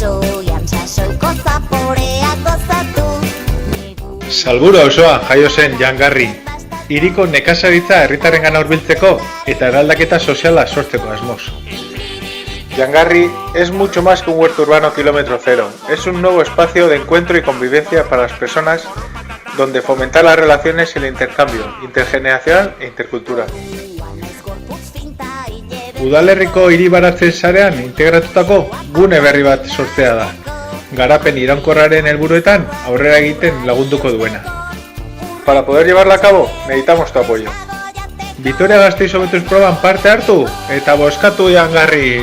basoian sasoiko zaporea gozatu. Salburu auzoa jaio zen Jangarri, hiriko nekazaritza herritarrengana hurbiltzeko eta eraldaketa soziala sortzeko asmoz. Jangarri es mucho más que un huerto urbano kilómetro cero, es un nuevo espacio de encuentro y convivencia para las personas donde fomentar las relaciones y el intercambio intergeneracional e intercultural. Udalerriko hiri baratze sarean integratutako gune berri bat sortzea da. Garapen iraunkorraren helburuetan aurrera egiten lagunduko duena. Para poder llevarla a cabo, necesitamos tu apoyo. Vitoria Gasteiz Hobetuz proban parte hartu eta bozkatu Jangarri!